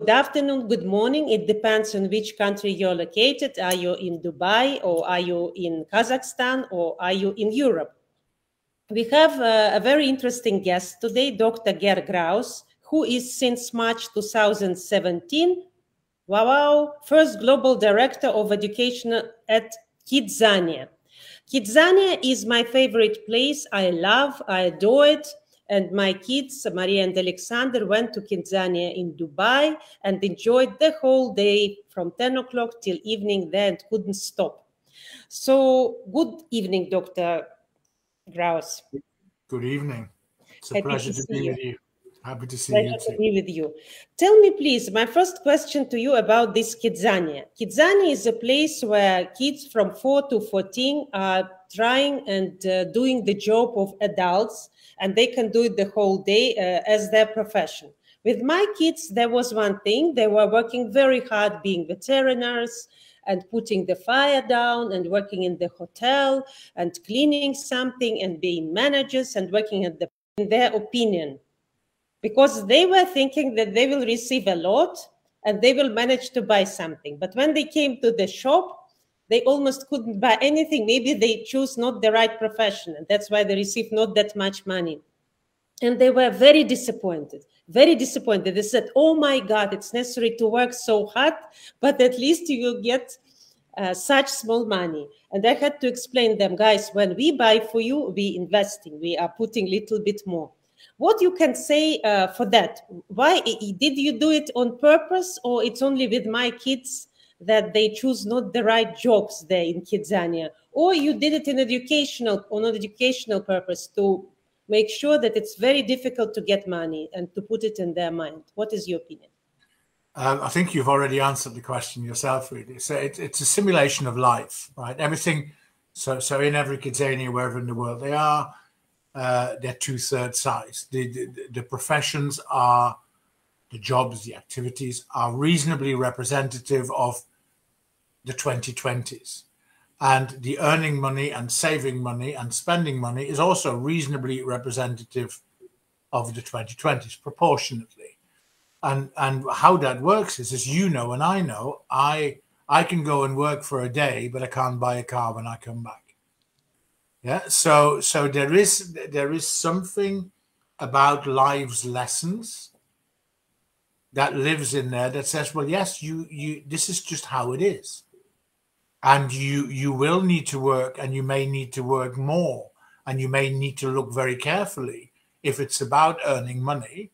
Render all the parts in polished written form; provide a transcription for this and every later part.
Good afternoon, good morning. It depends on which country you're located. Are you in Dubai, or are you in Kazakhstan, or are you in Europe? We have a very interesting guest today, Dr. Ger Graus, who is since March 2017, first global director of education at Kidzania. Kidzania is my favorite place. I adore it. And my kids, Maria and Alexander, went to Kidzania in Dubai and enjoyed the whole day from 10 o'clock till evening there and couldn't stop. So good evening, Dr. Graus. Good evening. It's a pleasure to be with you. Happy to see you too. To be with you. Tell me, please, my first question to you about this Kidzania. Kidzania is a place where kids from 4 to 14 are trying and doing the job of adults, and they can do it the whole day as their profession. With my kids, there was one thing. They were working very hard being veterinarians and putting the fire down and working in the hotel and cleaning something and being managers and working at in their opinion, because they were thinking that they will receive a lot and they will manage to buy something. But when they came to the shop, they almost couldn't buy anything. Maybe they chose not the right profession, and that's why they received not that much money. And they were very disappointed, very disappointed. They said, oh my God, it's necessary to work so hard, but at least you will get such small money. And I had to explain them, guys, when we buy for you, we investing, we are putting a little bit more. What you can say for that? Why did you do it on purpose, or it's only with my kids that they choose not the right jobs there in Kidzania, or you did it in on educational purpose to make sure that it's very difficult to get money and to put it in their mind? What is your opinion? I think you've already answered the question yourself, really. So it's a simulation of life, right? Everything. So in every Kidzania, wherever in the world they are, they're 2/3 size. The professions are, the jobs, the activities are reasonably representative of the 2020s. And the earning money and saving money and spending money is also reasonably representative of the 2020s, proportionately. And how that works is, as you know and I know, I can go and work for a day, but I can't buy a car when I come back. Yeah, so there is something about life's lessons that lives in there that says, well, yes, you this is just how it is. And you will need to work, and you may need to work more, and you may need to look very carefully. If it's about earning money,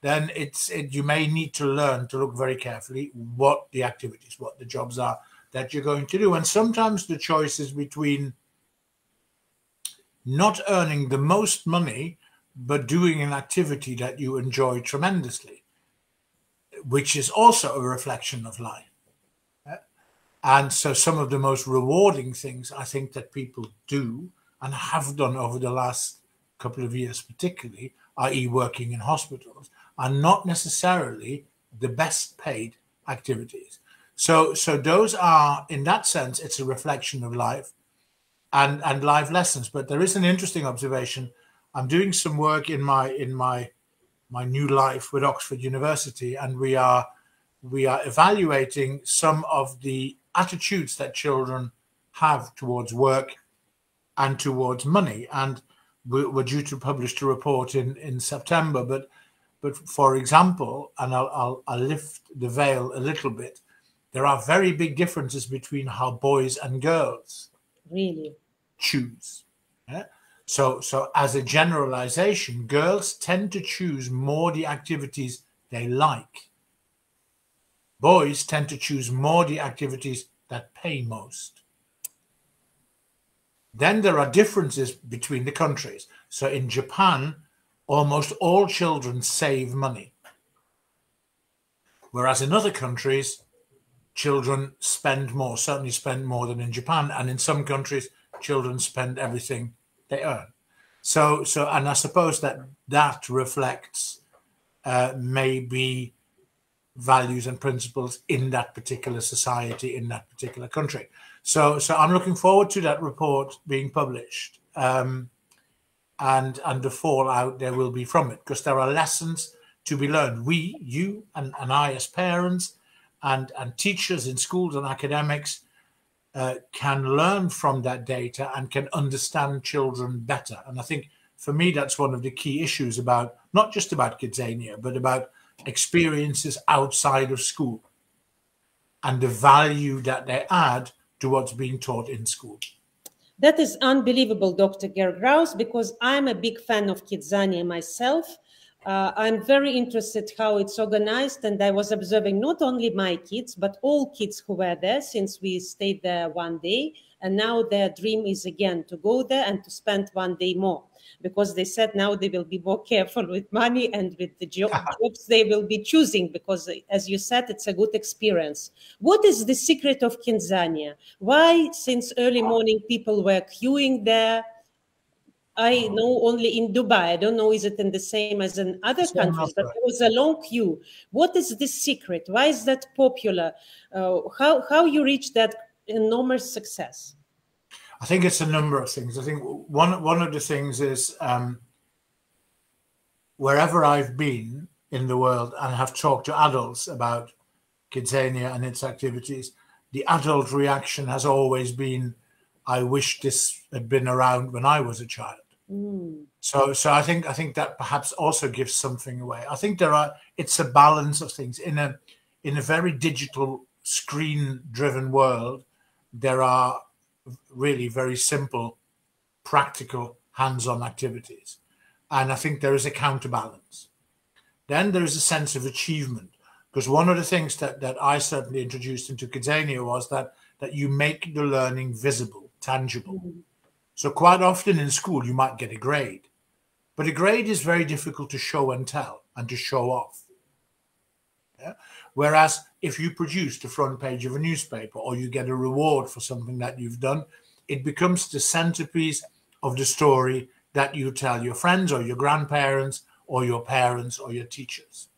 then you may need to learn to look very carefully what the activities, what the jobs are that you're going to do. And sometimes the choice is between not earning the most money, but doing an activity that you enjoy tremendously, which is also a reflection of life. And so some of the most rewarding things I think that people do and have done over the last couple of years particularly, i.e. working in hospitals, are not necessarily the best paid activities. So those are, in that sense, it's a reflection of life and life lessons. But there is an interesting observation. I'm doing some work in my new life with Oxford University, and we are evaluating some of the attitudes that children have towards work and towards money. And we're due to publish a report in September. But for example, and I'll lift the veil a little bit, there are very big differences between how boys and girls really choose. Yeah? So as a generalization, girls tend to choose more the activities they like. Boys tend to choose more the activities that pay most. Then there are differences between the countries. So in Japan, almost all children save money. Whereas in other countries, children spend more, certainly spend more than in Japan. And in some countries, children spend everything they earn. So and I suppose that reflects maybe values and principles in that particular society, in that particular country. So I'm looking forward to that report being published, and the fallout there will be from it, because there are lessons to be learned. We, you and I as parents and teachers in schools and academics can learn from that data and can understand children better. And I think for me, that's one of the key issues about, not just about Kidzania, but about experiences outside of school and the value that they add to what's being taught in school. That is unbelievable, Dr. Ger Graus, because I'm a big fan of Kidzania myself. I'm very interested how it's organized, and I was observing not only my kids, but all kids who were there since we stayed there one day. And now their dream is again to go there and to spend one day more, because they said now they will be more careful with money and with the jobs they will be choosing, because as you said, it's a good experience. What is the secret of Kidzania? Why since early morning people were queuing there? I know only in Dubai. I don't know, is it in the same as in other countries, but there was a long queue. What is the secret? Why is that popular? How you reach that enormous success? I think it's a number of things. I think one of the things is wherever I've been in the world and have talked to adults about Kidzania and its activities, the adult reaction has always been, I wish this had been around when I was a child. So I think that perhaps also gives something away. I think it's a balance of things. In a very digital, screen-driven world, there are really very simple, practical, hands-on activities. And I think there is a counterbalance. Then there is a sense of achievement, because one of the things that I certainly introduced into Kidzania was that you make the learning visible, tangible. So quite often in school, you might get a grade, but a grade is very difficult to show and tell and to show off. Yeah? Whereas if you produce the front page of a newspaper or you get a reward for something that you've done, it becomes the centerpiece of the story that you tell your friends or your grandparents or your parents or your teachers.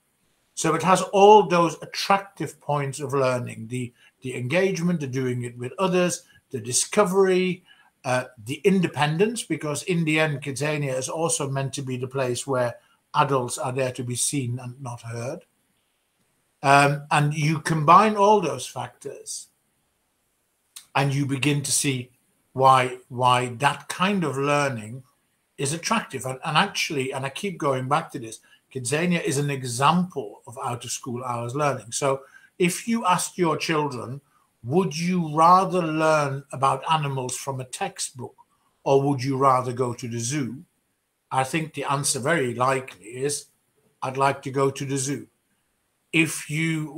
So it has all those attractive points of learning, the engagement, the doing it with others, the discovery, the independence, because in the end, Kidzania is also meant to be the place where adults are there to be seen and not heard. And you combine all those factors and you begin to see why that kind of learning is attractive. And actually, and I keep going back to this, Kidzania is an example of out-of-school hours learning. So if you ask your children, would you rather learn about animals from a textbook or would you rather go to the zoo? I think the answer very likely is, I'd like to go to the zoo. If you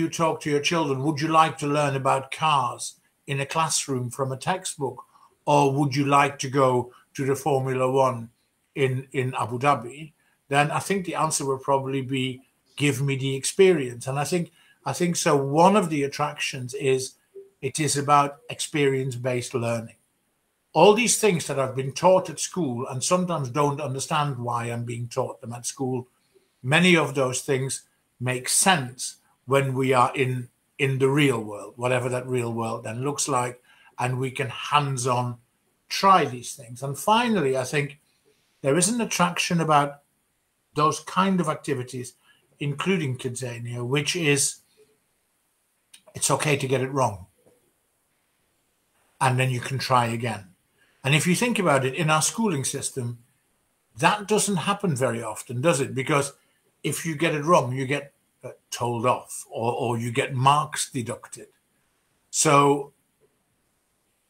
talk to your children, would you like to learn about cars in a classroom from a textbook, or would you like to go to the Formula One in Abu Dhabi? Then I think the answer will probably be, give me the experience. And I think so. One of the attractions is it is about experience-based learning. All these things that I've been taught at school and sometimes don't understand why I'm being taught them at school, many of those things make sense when we are in the real world, whatever that real world then looks like, and we can hands-on try these things. And finally, I think there is an attraction about those kind of activities, including Kidzania, which is, it's okay to get it wrong. And then you can try again. And if you think about it, in our schooling system, that doesn't happen very often, does it? Because if you get it wrong, you get told off or you get marks deducted. So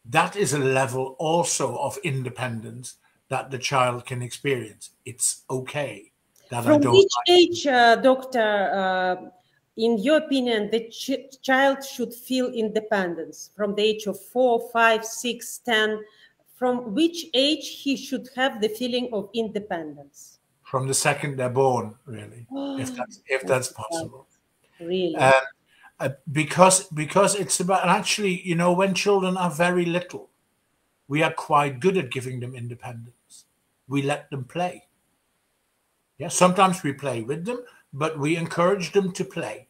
that is a level also of independence that the child can experience. It's okay that From I don't which like age, Doctor, in your opinion, the child should feel independence? From the age of 4, 5, 6, 10? From which age he should have the feeling of independence? From the second they're born, really, if that's possible. Really? Because it's about, and actually, you know, when children are very little, we are quite good at giving them independence. We let them play. Yeah, sometimes we play with them, but we encourage them to play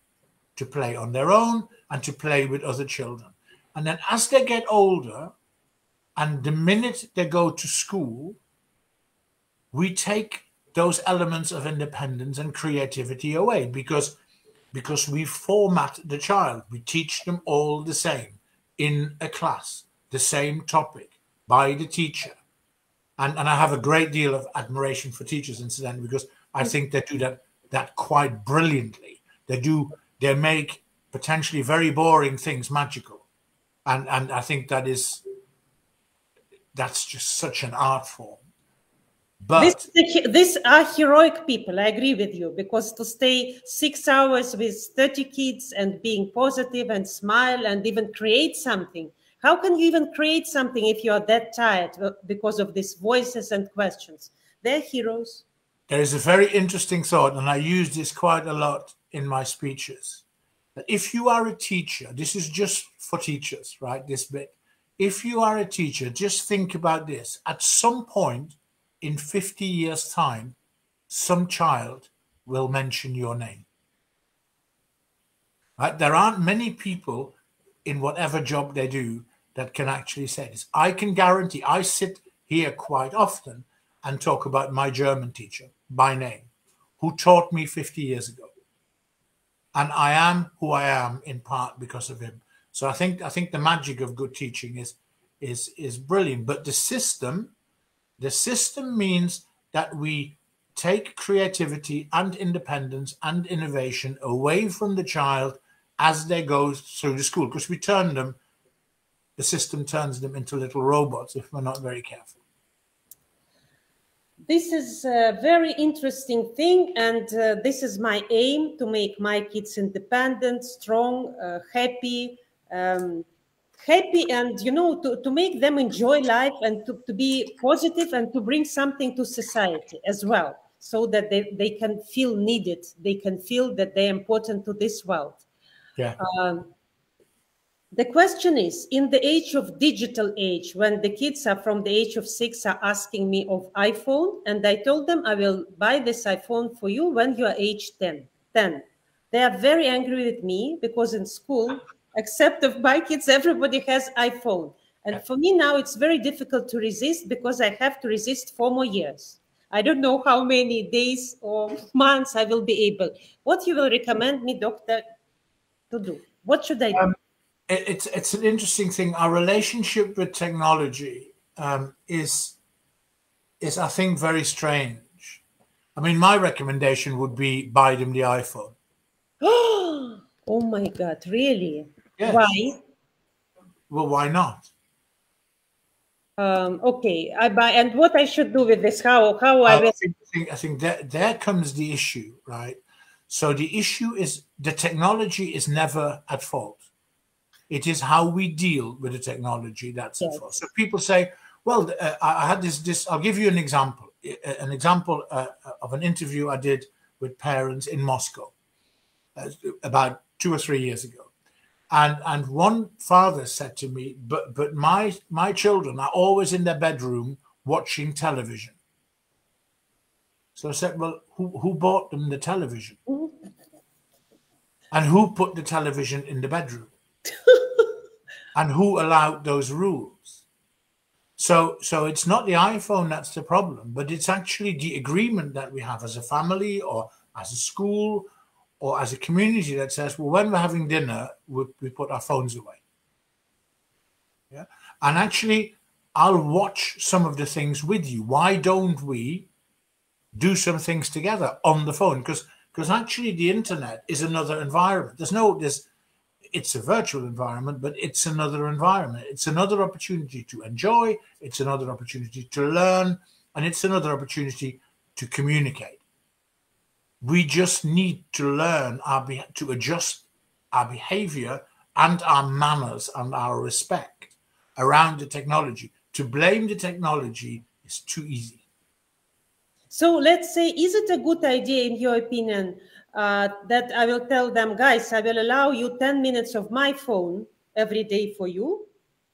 on their own and to play with other children. And then as they get older, and the minute they go to school, we take those elements of independence and creativity away because we format the child. We teach them all the same in a class, the same topic by the teacher. And I have a great deal of admiration for teachers, incidentally, because I think they do that quite brilliantly. They make potentially very boring things magical. And I think that's just such an art form. But these are heroic people. I agree with you, because to stay 6 hours with 30 kids and being positive and smile and even create something. How can you even create something if you are that tired because of these voices and questions? They're heroes. There is a very interesting thought, and I use this quite a lot in my speeches. That if you are a teacher, this is just for teachers, right? This bit. If you are a teacher, just think about this. At some point, in 50 years' time, some child will mention your name. Right? There aren't many people in whatever job they do that can actually say this. I can guarantee, I sit here quite often and talk about my German teacher by name, who taught me 50 years ago. And I am who I am in part because of him. So I think the magic of good teaching is brilliant. But the system means that we take creativity and independence and innovation away from the child as they go through the school, because the system turns them into little robots if we're not very careful. This is a very interesting thing, and this is my aim, to make my kids independent, strong, happy, and to make them enjoy life and to be positive and to bring something to society as well, so that they can feel needed, they can feel that they're important to this world. Yeah. The question is, in the age of digital age, when the kids are from the age of 6 are asking me of iPhone, and I told them I will buy this iPhone for you when you are age 10. They are very angry with me because in school, except of my kids, everybody has iPhone. And for me now, it's very difficult to resist, because I have to resist 4 more years. I don't know how many days or months I will be able. What you will recommend me, doctor, to do? What should I do? It's an interesting thing. Our relationship with technology is I think very strange. I mean, my recommendation would be buy them the iPhone. Oh my God! Really? Yes. Why? Well, why not? Okay, I buy. And what I should do with this? How I will? I think that there comes the issue, right? So the issue is the technology is never at fault. It is how we deal with the technology that's at fault. So people say, well, I had this, I'll give you an example of an interview I did with parents in Moscow about 2 or 3 years ago. And one father said to me, but my children are always in their bedroom watching television. So I said, well, who bought them the television? And who put the television in the bedroom? And who allowed those rules? So it's not the iPhone that's the problem, but it's actually the agreement that we have as a family or as a school or as a community that says, well, when we're having dinner, we put our phones away. Yeah. And actually, I'll watch some of the things with you. Why don't we do some things together on the phone? Because actually the internet is another environment. It's a virtual environment, but it's another environment. It's another opportunity to enjoy. It's another opportunity to learn. And it's another opportunity to communicate. We just need to learn to adjust our behavior and our manners and our respect around the technology. To blame the technology is too easy. So let's say, is it a good idea, in your opinion, that I will tell them, guys, I will allow you 10 minutes of my phone every day for you.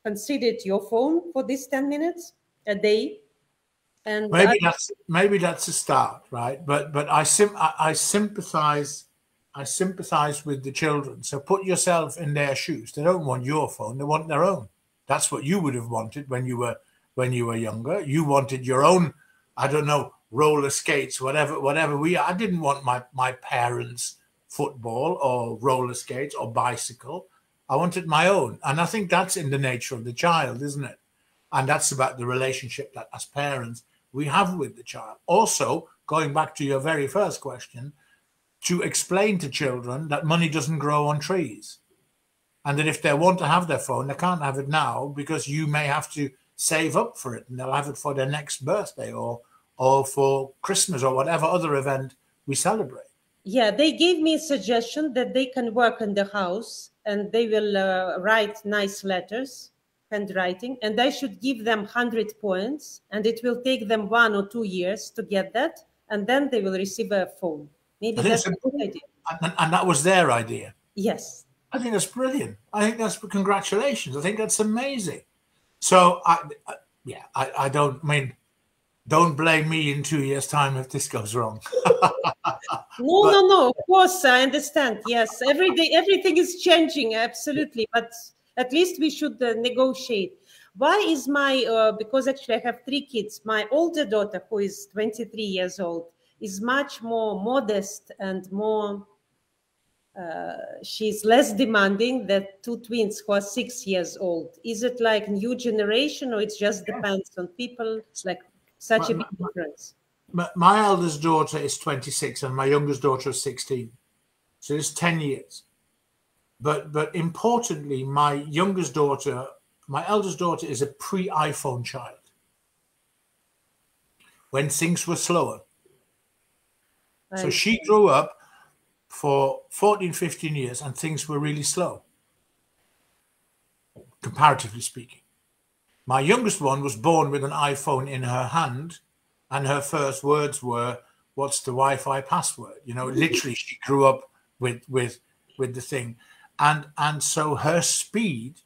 Consider it your phone for these 10 minutes a day. And maybe that's a start, right? But I sympathize with the children. So put yourself in their shoes. They don't want your phone; they want their own. That's what you would have wanted when you were younger. You wanted your own I don't know, roller skates, whatever I didn't want my parents' football or roller skates or bicycle. I wanted my own. And I think that's in the nature of the child, isn't it? And that's about the relationship that as parents we have with the child. Also, going back to your very first question, to explain to children that money doesn't grow on trees. And that if they want to have their phone, they can't have it now because you may have to save up for it and they'll have it for their next birthday or for Christmas or whatever other event we celebrate. Yeah, they gave me a suggestion that they can work in the house and they will write nice letters, handwriting, and I should give them 100 points and it will take them 1 or 2 years to get that. And then they will receive a phone. Maybe that's a good idea. And that was their idea. Yes. I think that's brilliant. I think that's congratulations. I think that's amazing. So I don't blame me in 2 years' time if this goes wrong. No. Of course, I understand. Yes, every day, everything is changing. Absolutely. But at least we should negotiate. Why is because actually I have 3 kids. My older daughter, who is 23 years old, is much more modest and more, she's less demanding than 2 twins who are 6 years old. Is it like new generation or it just depends on people? Like such a big difference. My eldest daughter is 26 and my youngest daughter is 16. So it's 10 years. But importantly, my eldest daughter is a pre-iPhone child. When things were slower. So she grew up for 14, 15 years and things were really slow, comparatively speaking. My youngest one was born with an iPhone in her hand and her first words were, "What's the Wi-Fi password?" You know, literally she grew up with the thing. And so her speed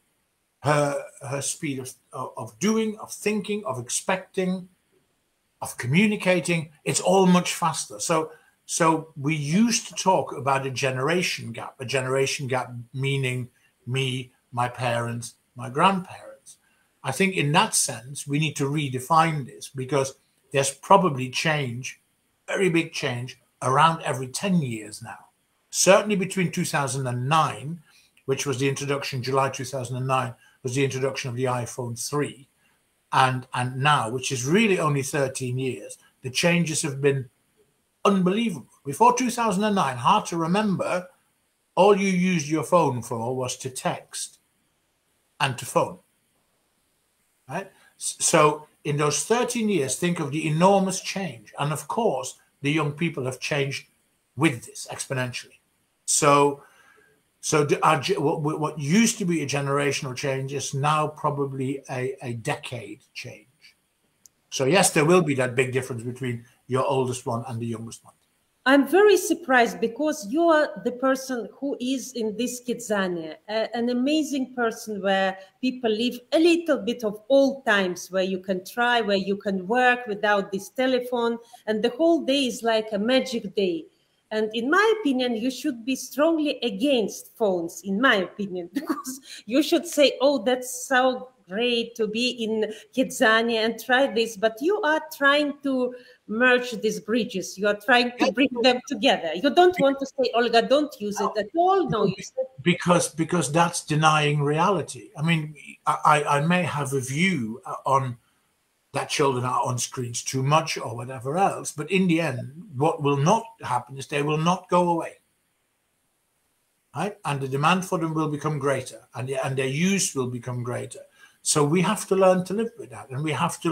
of doing, of thinking, of expecting, of communicating, it's all much faster. So we used to talk about a generation gap meaning me, my parents, my grandparents. I think in that sense, we need to redefine this because there's probably change, very big change, around every 10 years now. Certainly between 2009, which was the introduction, July 2009, was the introduction of the iPhone 3, and now, which is really only 13 years, the changes have been unbelievable. Before 2009, hard to remember, all you used your phone for was to text and to phone, right? So in those 13 years, think of the enormous change. And of course, the young people have changed with this exponentially. So what used to be a generational change is now probably a decade change. So yes, there will be that big difference between your oldest one and the youngest one. I'm very surprised because you are the person who is in this Kidzania, an amazing person where people live a little bit of old times, where you can try, where you can work without this telephone, and the whole day is like a magic day. And in my opinion, you should be strongly against phones, in my opinion, because you should say, oh, that's so great to be in Kidzania and try this. But you are trying to merge these bridges. You are trying to bring them together. You don't want to say, Olga, don't use it at all. No, you said, because that's denying reality. I mean, I may have a view on that children are on screens too much or whatever else. But in the end, what will not happen is they will not go away. Right? And the demand for them will become greater and their use will become greater. So we have to learn to live with that. And we have to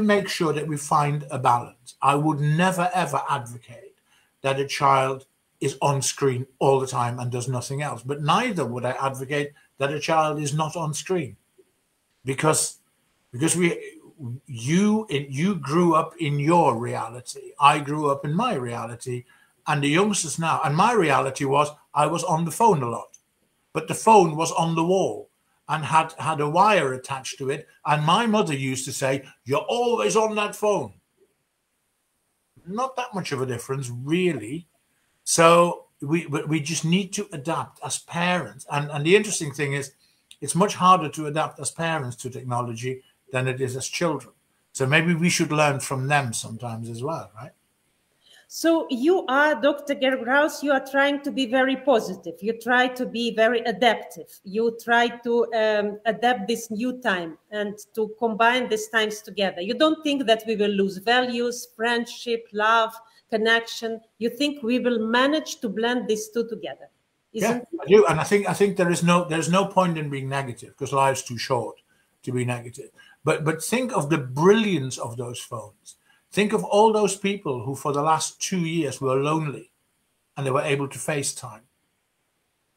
make sure that we find a balance. I would never, ever advocate that a child is on screen all the time and does nothing else. But neither would I advocate that a child is not on screen. Because you grew up in your reality. I grew up in my reality, and the youngsters now. And my reality was I was on the phone a lot, but the phone was on the wall and had a wire attached to it. And my mother used to say, "You're always on that phone." Not that much of a difference, really. So we just need to adapt as parents. And the interesting thing is, it's much harder to adapt as parents to technology than it is as children. So maybe we should learn from them sometimes as well, right? So you are, Dr. Ger Graus, you are trying to be very positive. You try to be very adaptive. You try to adapt this new time and to combine these times together. You don't think that we will lose values, friendship, love, connection. You think we will manage to blend these two together, isn't Yeah, it? I do. And I think there's no point in being negative because life's too short to be negative. But think of the brilliance of those phones. Think of all those people who for the last 2 years were lonely and they were able to FaceTime.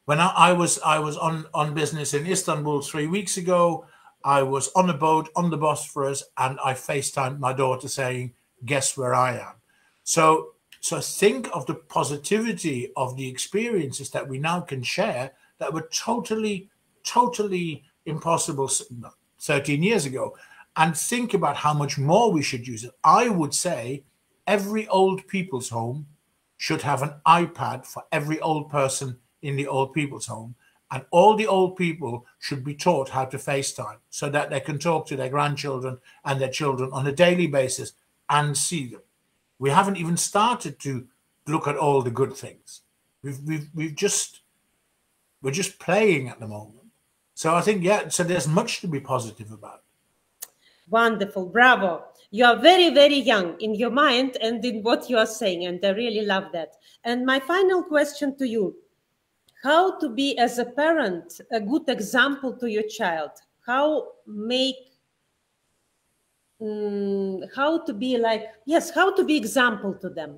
When I was on business in Istanbul 3 weeks ago, I was on a boat on the Bosphorus and I FaceTimed my daughter saying, guess where I am? So think of the positivity of the experiences that we now can share that were totally impossible 13 years ago. And think about how much more we should use it. I would say every old people's home should have an iPad for every old person in the old people's home. And all the old people should be taught how to FaceTime so that they can talk to their grandchildren and their children on a daily basis and see them. We haven't even started to look at all the good things. We're just playing at the moment. So I think, yeah, so there's much to be positive about. Wonderful. Bravo. You are very, very young in your mind and in what you are saying. And I really love that. And my final question to you, how to be as a parent a good example to your child? How to be like, yes, how to be example to them?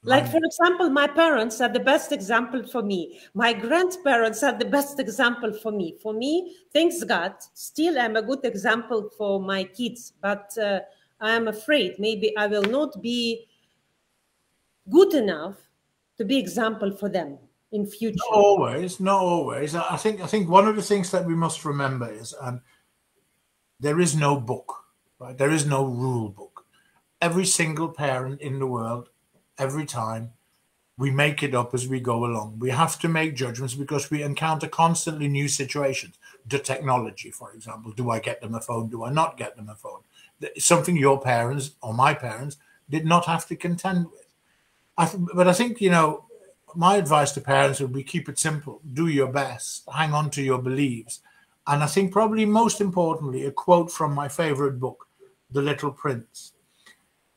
Like, for example, my parents are the best example for me. My grandparents are the best example for me. For me, thanks God, still I'm a good example for my kids. But I am afraid maybe I will not be good enough to be example for them in future. Not always. I think one of the things that we must remember is there is no book, right? There is no rule book. Every single parent in the world, every time, we make it up as we go along. We have to make judgments because we encounter constantly new situations. The technology, for example, do I get them a phone? Do I not get them a phone? Something your parents or my parents did not have to contend with. But I think, my advice to parents would be keep it simple. Do your best. Hang on to your beliefs. And I think probably most importantly, a quote from my favorite book, The Little Prince.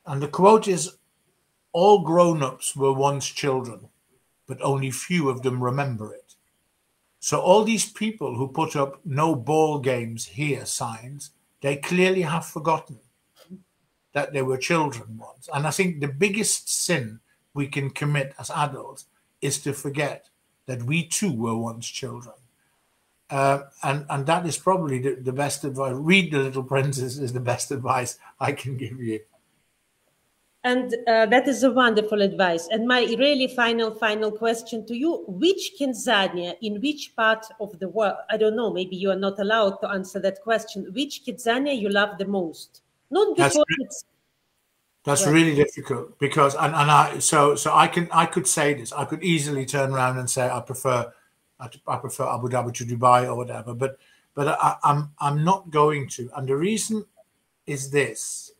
And the quote is, all grown-ups were once children, but only few of them remember it. So all these people who put up no ball games here signs, they clearly have forgotten that they were children once. And I think the biggest sin we can commit as adults is to forget that we too were once children. And that is probably the best advice. Read The Little Prince is the best advice I can give you. And that is a wonderful advice. And my really final question to you, which Kidzania in which part of the world, I don't know, maybe you are not allowed to answer that question, which Kidzania you love the most? Not because that's really difficult because I could say this. I could easily turn around and say I prefer Abu Dhabi to Dubai or whatever, but I'm not going to. And the reason is this,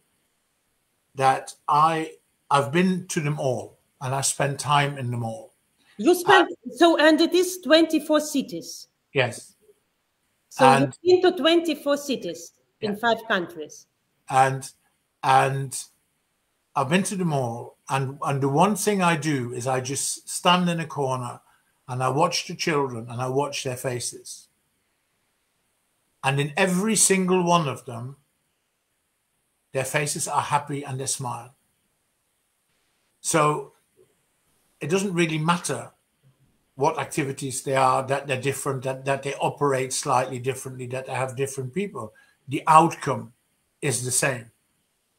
that I've been to them all and I spent time in them all. You spent and it is 24 cities. Yes. So you've been to 24 cities in 5 countries. And I've been to them all, and the one thing I do is I just stand in a corner and I watch the children and I watch their faces. And in every single one of them, their faces are happy and they smile. So it doesn't really matter what activities they are, that they're different, that they operate slightly differently, that they have different people. The outcome is the same.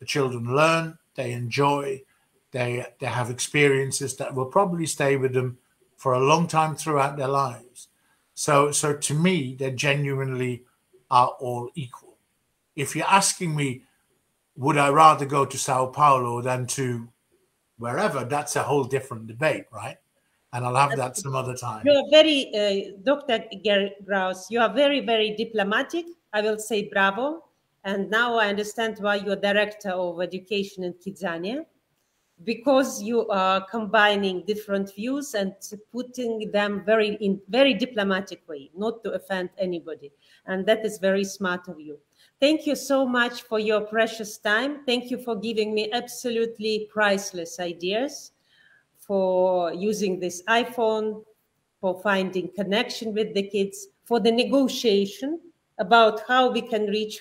The children learn, they enjoy, they have experiences that will probably stay with them for a long time throughout their lives. So to me, they genuinely are all equal. If you're asking me, would I rather go to Sao Paulo than to wherever, that's a whole different debate, right? And I'll have that some other time. You are very, Dr. Ger Graus, you are very, very diplomatic. I will say bravo. And now I understand why you're director of education in Kidzania, because you are combining different views and putting them in very diplomatic way, not to offend anybody. And that is very smart of you. Thank you so much for your precious time. Thank you for giving me absolutely priceless ideas for using this iPhone, for finding connection with the kids, for the negotiation about how we can reach,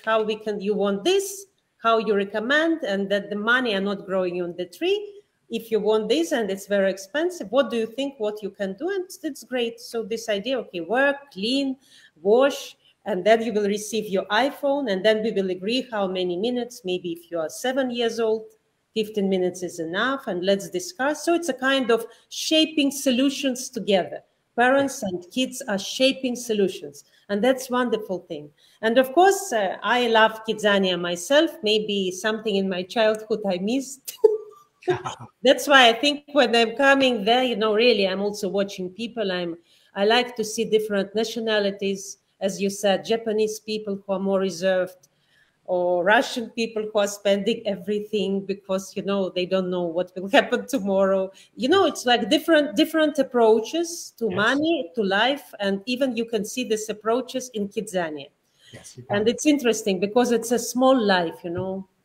you want this, how you recommend, and that the money are not growing on the tree. If you want this and it's very expensive, what do you think, what you can do? And it's great. So this idea, okay, work, clean, wash, and then you will receive your iPhone, and then we will agree how many minutes, maybe if you are 7 years old, 15 minutes is enough, and let's discuss. So it's a kind of shaping solutions together. Parents and kids are shaping solutions, and that's wonderful thing. And of course, I love Kidzania myself. Maybe something in my childhood I missed. That's why I think when I'm coming there, really, I'm also watching people. I like to see different nationalities, as you said, Japanese people who are more reserved, or Russian people who are spending everything because, they don't know what will happen tomorrow. It's like different approaches to money, to life. And even you can see these approaches in Kidzania. Yes, and it's interesting because it's a small life,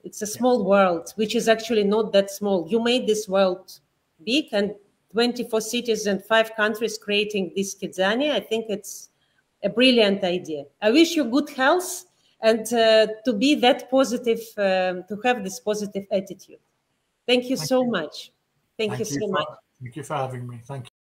it's a small world, which is actually not that small. You made this world big, and 24 cities and 5 countries creating this Kidzania. I think it's a brilliant idea. I wish you good health and to be that positive, to have this positive attitude. Thank you so much. Thank you so much. Thank you for having me. Thank you.